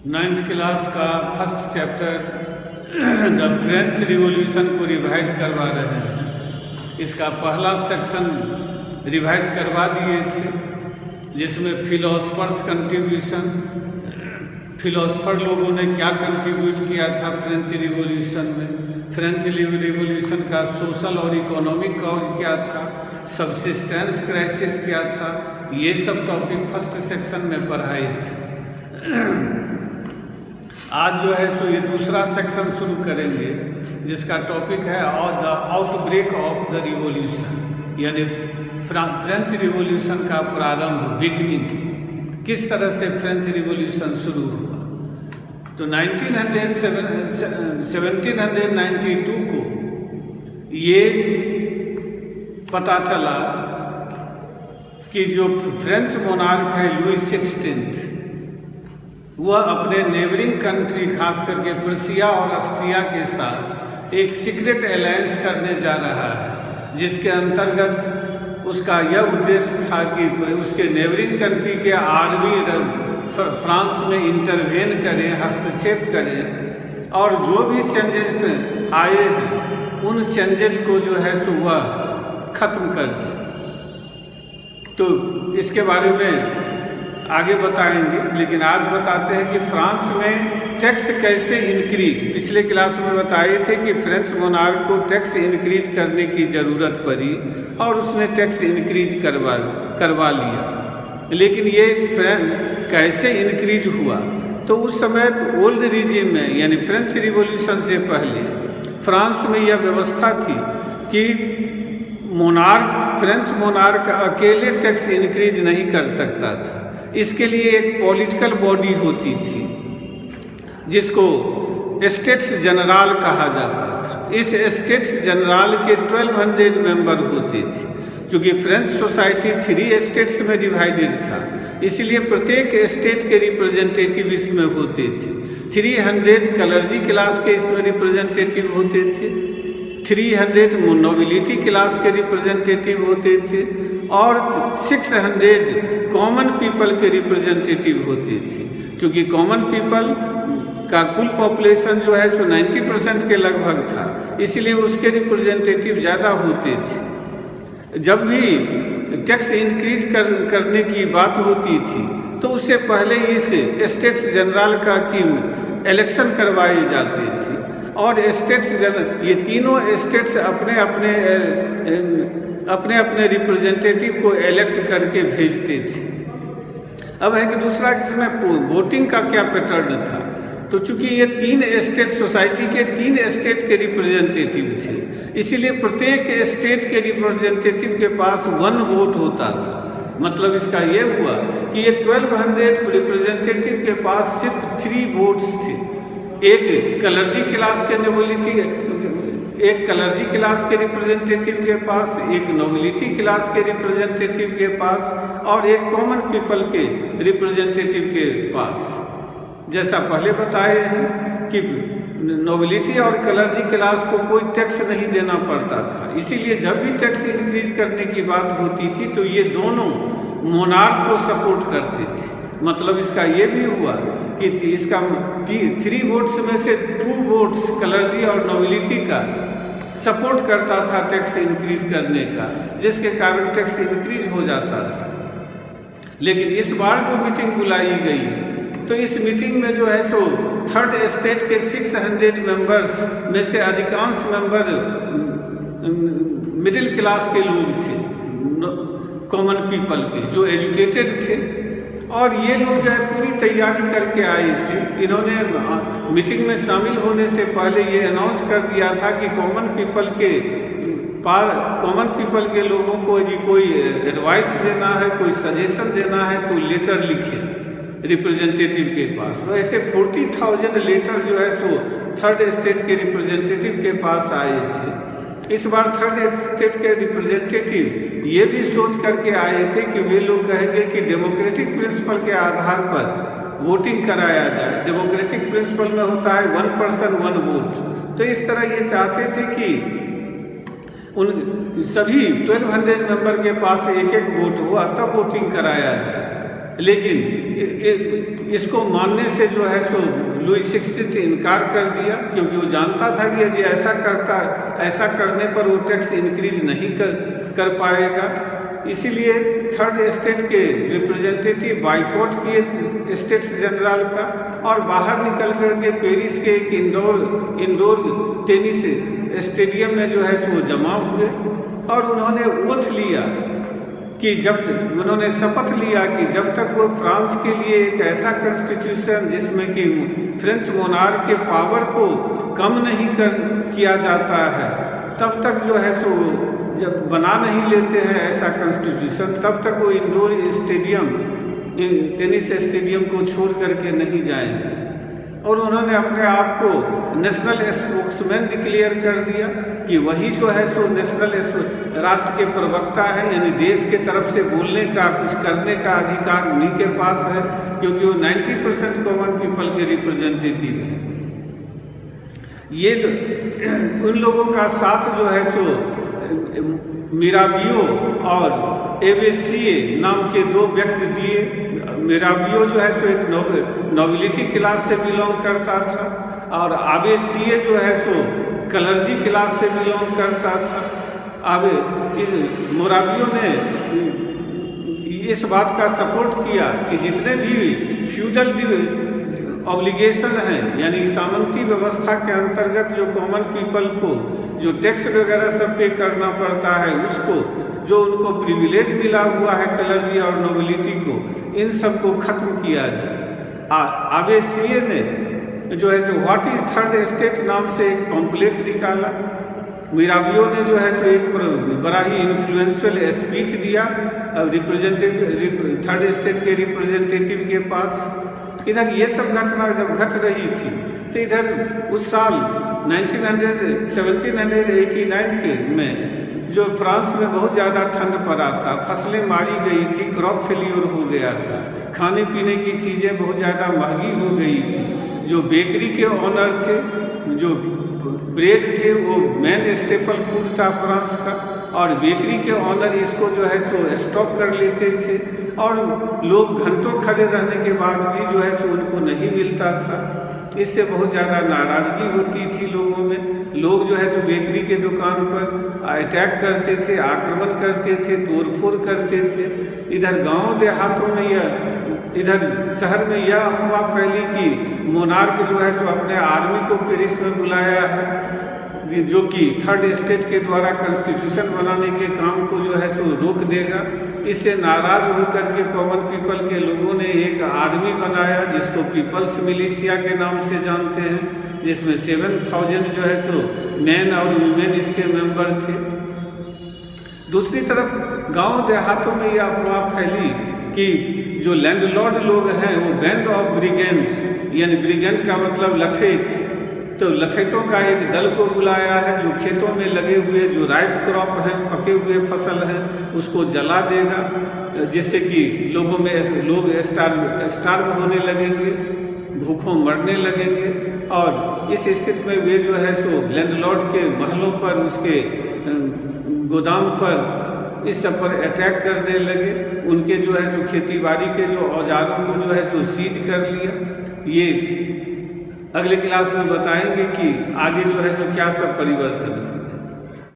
Ninth class का first chapter the French revolution को revise करवा रहे हैं। इसका पहला सेक्शन रिवाइज करवा दिए थे, जिसमें फिलोसफर्स कंट्रीब्यूशन, फिलोसफर लोगों ने क्या कंट्रीब्यूट किया था फ्रेंच रिवॉल्यूशन में, फ्रेंच रिवॉल्यूशन का सोशल और इकोनॉमिक कॉज क्या था, सबसिस्टेंस क्राइसिस क्या था, ये सब टॉपिक फर्स्ट सेक्शन में पढ़ाए थे। आज जो है सो ये दूसरा सेक्शन शुरू करेंगे, जिसका टॉपिक है the outbreak of the revolution, यानी फ्रेंच रिवॉल्यूशन का प्रारंभ, बिगनिंग, किस तरह से फ्रेंच रिवॉल्यूशन शुरू हुआ। तो 1792 को ये पता चला कि जो फ्रेंच मोनार्क है लुई 16, वह अपने नेबरिंग कंट्री खास करके प्रसिया और ऑस्ट्रिया के साथ एक सीक्रेट अलायंस करने जा रहा है, जिसके अंतर्गत उसका यह उद्देश्य था कि उसके नेबरिंग कंट्री के आर्मी फ्रांस में इंटरवेन करें, हस्तक्षेप करें, और जो भी चेंजेस आए हैं उन चेंजेस को जो है सो वह खत्म कर दे। तो इसके बारे में आगे बताएंगे, लेकिन आज बताते हैं कि फ्रांस में टैक्स कैसे इंक्रीज, पिछले क्लास में बताए थे कि फ्रेंच मोनार्क को टैक्स इंक्रीज करने की ज़रूरत पड़ी और उसने टैक्स इंक्रीज करवा लिया। लेकिन ये कैसे इंक्रीज हुआ, तो उस समय ओल्ड रीजिम में, यानी फ्रेंच रिवॉल्यूशन से पहले फ्रांस में यह व्यवस्था थी कि फ्रेंच मोनार्क अकेले टैक्स इंक्रीज नहीं कर सकता था। इसके लिए एक पॉलिटिकल बॉडी होती थी जिसको स्टेट्स जनरल कहा जाता था। इस स्टेट्स जनरल के 1200 मेंबर होते थे। क्योंकि फ्रेंच सोसाइटी 3 स्टेट्स में डिवाइडेड था, इसलिए प्रत्येक स्टेट के रिप्रेजेंटेटिव इसमें होते थे। 300 क्लर्जी क्लास के इसमें रिप्रेजेंटेटिव होते थे, 300 नोबिलिटी क्लास के रिप्रेजेंटेटिव होते थे, और 600 कॉमन पीपल के रिप्रेजेंटेटिव होते थे। क्योंकि कॉमन पीपल का कुल पॉपुलेशन जो है सो 90% के लगभग था, इसलिए उसके रिप्रेजेंटेटिव ज़्यादा होते थे। जब भी टैक्स इंक्रीज करने की बात होती थी तो उससे पहले इस स्टेट्स जनरल का की इलेक्शन करवाए जाते थे, और ये तीनों स्टेट्स अपने अपने रिप्रेजेंटेटिव को इलेक्ट करके भेजते थे। अब है कि दूसरा इसमें वोटिंग का क्या पैटर्न था। तो चूंकि ये 3 स्टेट सोसाइटी के 3 स्टेट के रिप्रेजेंटेटिव थे, इसीलिए प्रत्येक स्टेट के रिप्रेजेंटेटिव के पास 1 वोट होता था। मतलब इसका ये हुआ कि ये 1200 रिप्रेजेंटेटिव के पास सिर्फ 3 वोट्स थे। एक क्लर्जी क्लास के नोबिलिटी, एक क्लर्जी क्लास के रिप्रेजेंटेटिव के पास, एक नोबिलिटी क्लास के रिप्रेजेंटेटिव के पास, और एक कॉमन पीपल के रिप्रेजेंटेटिव के पास। जैसा पहले बताए हैं कि नोबिलिटी और क्लर्जी क्लास को कोई टैक्स नहीं देना पड़ता था, इसीलिए जब भी टैक्स इंक्रीज करने की बात होती थी तो ये दोनों मोनार्क को सपोर्ट करते थे। मतलब इसका ये भी हुआ कि इसका 3 वोट्स में से 2 वोट्स क्लर्जी और नोबिलिटी का सपोर्ट करता था टैक्स इंक्रीज करने का, जिसके कारण टैक्स इंक्रीज हो जाता था। लेकिन इस बार जो मीटिंग बुलाई गई, तो इस मीटिंग में जो है सो 3rd स्टेट के 600 मेंबर्स में से अधिकांश मेंबर मिडिल क्लास के लोग थे, कॉमन पीपल के, जो एजुकेटेड थे, और ये लोग जो है पूरी तैयारी करके आए थे। इन्होंने मीटिंग में शामिल होने से पहले ये अनाउंस कर दिया था कि कॉमन पीपल के लोगों को यदि कोई एडवाइस देना है, कोई सजेशन देना है, तो लेटर लिखे रिप्रेजेंटेटिव के पास। तो ऐसे 40,000 लेटर जो है सो 3rd स्टेट के रिप्रेजेंटेटिव के पास आए थे। इस बार 3rd स्टेट के रिप्रेजेंटेटिव ये भी सोच करके आए थे कि वे लोग कहेंगे कि डेमोक्रेटिक प्रिंसिपल के आधार पर वोटिंग कराया जाए। डेमोक्रेटिक प्रिंसिपल में होता है 1 पर्सन 1 वोट। तो इस तरह ये चाहते थे कि उन सभी 1200 मेंबर के पास 1-1 वोट हुआ, तब वोटिंग कराया जाए। लेकिन इसको मानने से जो है सो लुई 16 इनकार कर दिया, क्योंकि वो जानता था कि यदि ऐसा करने पर वो टैक्स इंक्रीज नहीं कर पाएगा। इसीलिए थर्ड एस्टेट के रिप्रेजेंटेटिव बाइकआउट किए स्टेट्स जनरल का और बाहर निकल करके पेरिस के एक इंडोर टेनिस स्टेडियम में जो है सो जमा हुए और उन्होंने ओथ लिया कि उन्होंने शपथ लिया कि जब तक वो फ्रांस के लिए एक ऐसा कॉन्स्टिट्यूशन जिसमें कि फ्रेंच मोनार्क के पावर को कम नहीं किया जाता है, तब तक जो है सो जब बना नहीं लेते हैं ऐसा कॉन्स्टिट्यूशन, तब तक वो इंडोर स्टेडियम टेनिस स्टेडियम को छोड़ करके नहीं जाएंगे। और उन्होंने अपने आप को नेशनल स्पोक्समैन डिक्लेयर कर दिया कि वही जो है सो नेशनल राष्ट्र के प्रवक्ता है, यानी देश के तरफ से बोलने का कुछ करने का अधिकार उन्हीं के पास है, क्योंकि वो 90% कॉमन पीपल के रिप्रेजेंटेटिव हैं। ये उन लोगों का साथ जो है सो मिराबियो और एवेसिए नाम के दो व्यक्ति दिए। मिराबियो जो है सो एक नोबिलिटी क्लास से बिलोंग करता था और आवेसिए जो है सो क्लर्जी क्लास से बिलोंग करता था। अब इस मोराबियो ने इस बात का सपोर्ट किया कि जितने भी फ्यूडल ऑब्लिगेशन हैं, यानी सामंती व्यवस्था के अंतर्गत जो कॉमन पीपल को जो टैक्स वगैरह सब पे करना पड़ता है, उसको जो उनको प्रिविलेज मिला हुआ है क्लर्जी और नोबिलिटी को, इन सब को खत्म किया जाए। आवेसिए ने जो है so what is third estate नाम से एक पम्पलेट निकाला। मिराबियो ने जो है सो एक बड़ा ही इन्फ्लुएंशियल स्पीच दिया थर्ड एस्टेट के रिप्रेजेंटेटिव के पास। इधर ये सब घटना जब घट रही थी तो इधर उस साल 1789 के में जो फ्रांस में बहुत ज़्यादा ठंड पड़ा था, फसलें मारी गई थी, क्रॉप फेल्यूर हो गया था, खाने पीने की चीज़ें बहुत ज़्यादा महंगी हो गई थी। जो बेकरी के ऑनर थे, जो ब्रेड थे, वो मेन स्टेपल फूड था फ्रांस का, और बेकरी के ऑनर इसको जो है सो स्टॉक कर लेते थे और लोग घंटों खड़े रहने के बाद भी जो है सो उनको नहीं मिलता था। इससे बहुत ज़्यादा नाराज़गी होती थी लोगों में। लोग जो है सो बेकरी के दुकान पर अटैक करते थे, आक्रमण करते थे, तोड़फोड़ करते थे। इधर गांव देहातों में इधर शहर में यह अफवाह फैली कि मोनार्क जो है सो अपने आर्मी को पेरिस में बुलाया है, जो कि थर्ड एस्टेट के द्वारा कॉन्स्टिट्यूशन बनाने के काम को जो है सो रोक देगा। इससे नाराज होकर के कॉमन पीपल के लोगों ने एक आर्मी बनाया जिसको पीपल्स मिलिशिया के नाम से जानते हैं, जिसमें 7000 जो है सो मैन और वुमेन इसके मेंबर थे। दूसरी तरफ गांव देहातों में यह अफवाह फैली कि जो लैंडलॉर्ड लोग हैं वो बैंड ऑफ ब्रिगेंड, यानी ब्रिगेंड का मतलब लठेत, तो लठेतों का एक दल को बुलाया है जो खेतों में लगे हुए जो राइप क्रॉप हैं, पके हुए फसल हैं, उसको जला देगा, जिससे कि लोगों में लोग स्टार्व होने लगेंगे, भूखों मरने लगेंगे। और इस स्थिति में वे जो है सो लैंडलॉर्ड के महलों पर, उसके गोदाम पर, इस सब पर अटैक करने लगे। उनके जो है सो खेती बाड़ी के जो औजारों को जो है सो सीज कर लिया। ये अगले क्लास में बताएंगे कि आगे जो है सो क्या सब परिवर्तन है।